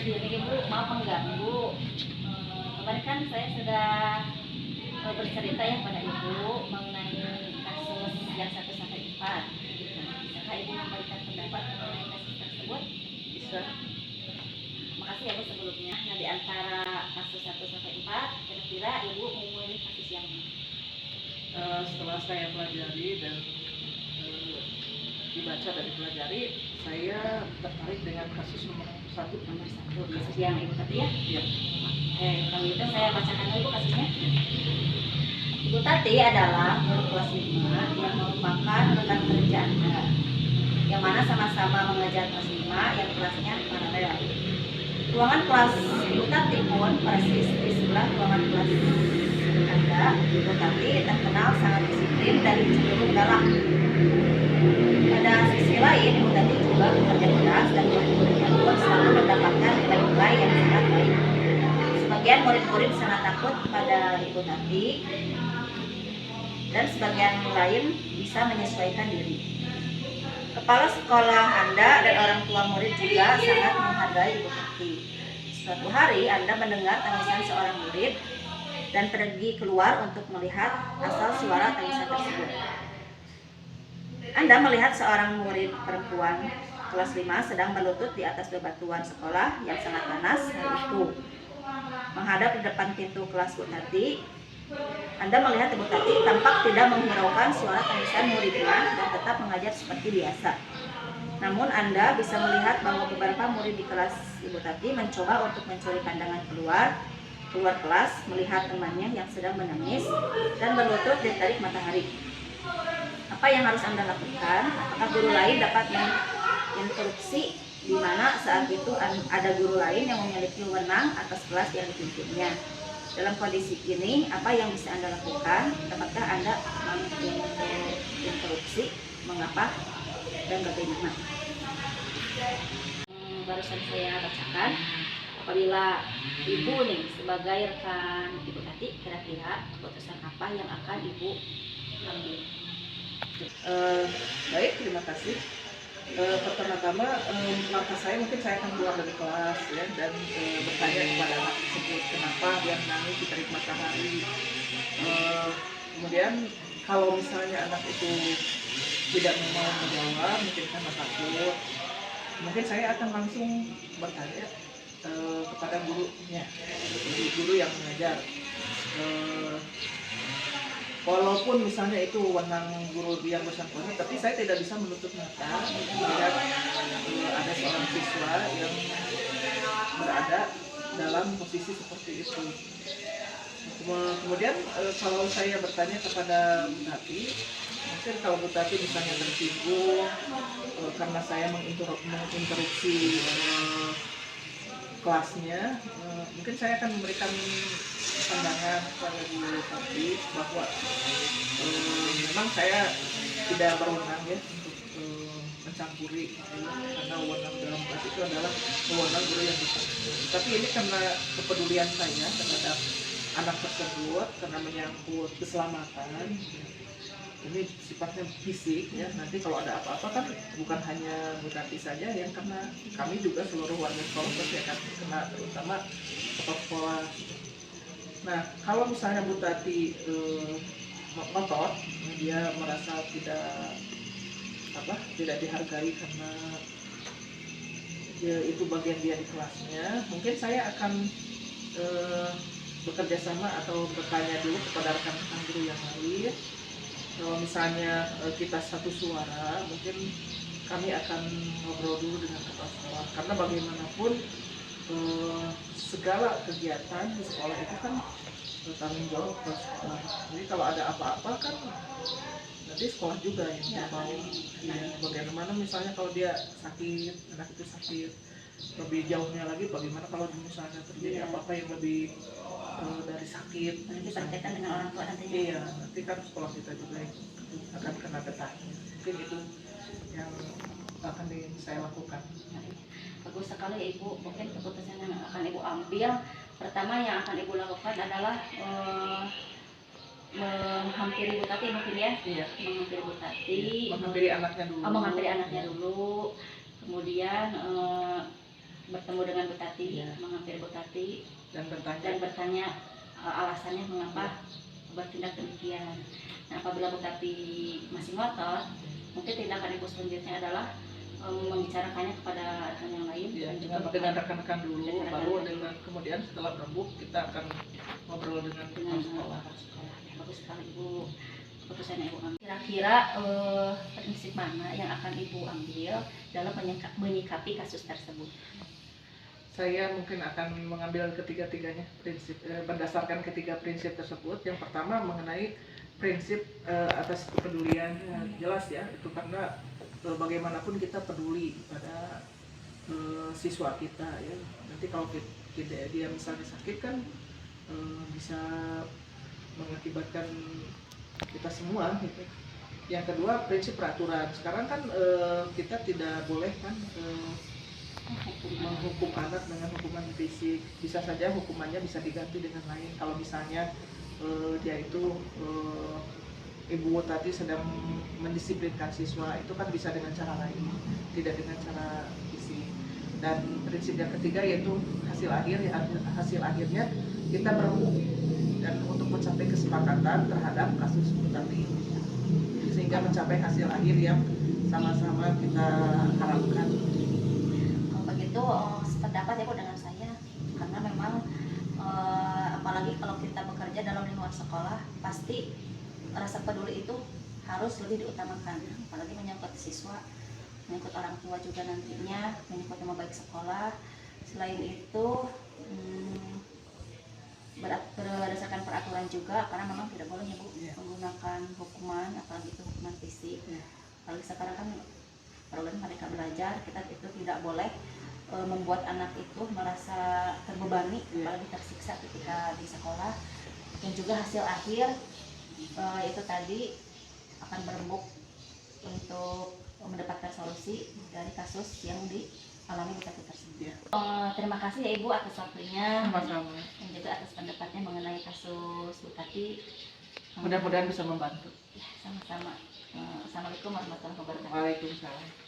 Ini Ibu, maaf mengganggu. Kemarin kan saya sudah bercerita ya pada Ibu mengenai kasus yang 1 sampai 4. Bisakah Ibu memberikan pendapat mengenai kasus tersebut? Bisa. Makasih ya Bu sebelumnya. Nah, di antara kasus 1 sampai 4, kira-kira Ibu memilih kasus yang mana? Setelah saya pelajari dan dibaca dan dipelajari, saya tertarik dengan kasus nomor 1. Kasus yang Ibu tadi ya? Iya. Kalau itu saya bacakan dulu kasusnya. Ibu Tati adalah murid kelas 5 yang merupakan rekan kerja Anda, yang mana sama-sama mengajar kelas 5 yang kelasnya paralel. Ruangan kelas Ibu Tati pun persis di sebelah ruangan kelas Anda. Ibu Tati terkenal sangat disiplin dan cenderung galak. Pada sisi lain, Ibu Tati juga bekerja keras dan murid-muridnya pun selalu mendapatkan nilai-nilai yang sangat baik. Sebagian murid-murid sangat takut pada Ibu Tati dan sebagian lain bisa menyesuaikan diri. Kepala sekolah Anda dan orang tua murid juga sangat menghargai Ibu Tati. Suatu hari Anda mendengar tangisan seorang murid dan pergi keluar untuk melihat asal suara tangisan tersebut. Anda melihat seorang murid perempuan kelas 5 sedang berlutut di atas bebatuan sekolah yang sangat panas hari itu. Menghadap di depan pintu kelas Bu Tati, Anda melihat Ibu Tati tampak tidak menghiraukan suara tangisan muridnya dan tetap mengajar seperti biasa. Namun Anda bisa melihat bahwa beberapa murid di kelas Ibu Tati mencoba untuk mencuri pandangan keluar kelas, melihat temannya yang sedang menangis dan berlutut di terik matahari. Apa yang harus Anda lakukan? Apakah guru lain dapat menginterupsi di mana saat itu ada guru lain yang memiliki wewenang atas kelas yang dipimpinnya? Dalam kondisi ini, apa yang bisa Anda lakukan? Dapatkah Anda menginterupsi? Mengapa dan bagaimana? Barusan saya bacakan, apabila Ibu nih sebagai rekan Ibu Tati, kira-kira keputusan apa yang akan Ibu ambil? Baik, terima kasih. Pertama-tama, langkah saya mungkin saya akan keluar dari kelas ya, dan bertanya kepada anak tersebut kenapa dia menangis di terik matahari. Kemudian kalau misalnya anak itu tidak mau menjawab, mungkin karena takut, mungkin saya akan langsung bertanya kepada gurunya, guru yang mengajar. Walaupun misalnya itu wewenang guru yang bersangkutan, tapi saya tidak bisa menutup mata melihat ada seorang siswa yang berada dalam posisi seperti itu. Kemudian kalau saya bertanya kepada Bu Tati, mungkin kalau Bu Tati misalnya tersinggung karena saya menginterupsi kelasnya, mungkin saya akan memberikan pandangan kepada Bu Tati bahwa memang saya tidak berwenang ya untuk mencampuri karena wewenang dalam kelas itu adalah wewenang guru yang bersangkutan. Tapi ini karena kepedulian saya terhadap anak tersebut, karena menyangkut keselamatan, ini sifatnya fisik ya. Nanti kalau ada apa-apa kan bukan hanya Bu Tati saja yang kena, kami juga seluruh warga sekolah pasti akan kena, terutama kepala sekolah. Nah, kalau misalnya Bu Tati ngotot, dia merasa tidak dihargai karena itu bagian dia di kelasnya, mungkin saya akan bekerja sama atau bertanya dulu kepada rekan-rekan guru yang lain. Kalau misalnya kita satu suara, mungkin kami akan ngobrol dulu dengan kepala sekolah, karena bagaimanapun segala kegiatan di sekolah itu kan bertanggung jawab ke sekolah. Jadi kalau ada apa-apa kan nanti sekolah juga yang mau. Ya, bagaimana misalnya kalau dia sakit, anak itu sakit, lebih jauhnya lagi bagaimana kalau misalnya terjadi apa-apa yang lebih dari sakit. Nanti berkaitan dengan orang tua nanti. Iya, nanti kan sekolah kita juga akan kena getahnya. Mungkin itu yang akan saya lakukan. Bagus sekali Ibu. Mungkin keputusan yang akan Ibu ambil, pertama yang akan Ibu lakukan adalah menghampiri Bu Tati mungkin ya. Iya. Menghampiri Bu Tati. Menghampiri anaknya dulu. Menghampiri anaknya dulu. Kemudian bertemu dengan Bu Tati, Iya. menghampiri Bu Tati dan bertanya. dan bertanya alasannya mengapa bertindak demikian. Nah, apabila Bu Tati masih ngotot, mungkin tindakan Ibu selanjutnya adalah membicarakannya kepada rekan yang lain Ya, dan juga dengan rekan-rekan dulu, dengan baru rekan-rekan dengan kemudian setelah berembuk kita akan ngobrol dengan dengan sekolah. sekolah. Ya, bagus sekali Ibu keputusan yang Ibu ambil. Kira-kira prinsip mana yang akan Ibu ambil dalam menyikapi kasus tersebut? Saya mungkin akan mengambil ketiga-tiganya prinsip berdasarkan ketiga prinsip tersebut. Yang pertama mengenai prinsip atas kepedulian. Jelas ya, itu karena bagaimanapun kita peduli pada siswa kita ya. Nanti kalau dia misalnya sakit kan bisa mengakibatkan kita semua gitu. Yang kedua prinsip peraturan. Sekarang kan kita tidak boleh kan menghukum anak dengan hukuman fisik. Bisa saja hukumannya bisa diganti dengan lain. Kalau misalnya dia itu Ibu Tati sedang mendisiplinkan siswa, itu kan bisa dengan cara lain, tidak dengan cara fisik. Dan prinsip yang ketiga yaitu hasil akhirnya kita berembuk dan untuk mencapai kesepakatan terhadap kasus Bu Tati ini, sehingga mencapai hasil akhir yang sama-sama kita harapkan. Kalau begitu sependapat ya Bu dengan saya, karena memang apalagi kalau kita bekerja dalam lingkungan sekolah, pasti rasa peduli itu harus lebih diutamakan, apalagi menyangkut siswa, menyangkut orang tua juga nantinya, menyangkut nama baik sekolah. Selain itu berdasarkan peraturan juga, karena memang tidak boleh ya Bu menggunakan hukuman, apalagi itu hukuman fisik. Kalau sekarang kan program mereka belajar, kita itu tidak boleh membuat anak itu merasa terbebani, apalagi tersiksa ketika di sekolah. Dan juga hasil akhir itu tadi akan berembuk untuk mendapatkan solusi dari kasus yang dialami Bu Tati tersebut. Terima kasih ya Ibu atas waktunya, Sama-sama. dan juga atas pendapatnya mengenai kasus Bu Tati. Mudah-mudahan bisa membantu. Ya, sama-sama. Assalamualaikum warahmatullahi wabarakatuh. Waalaikumsalam.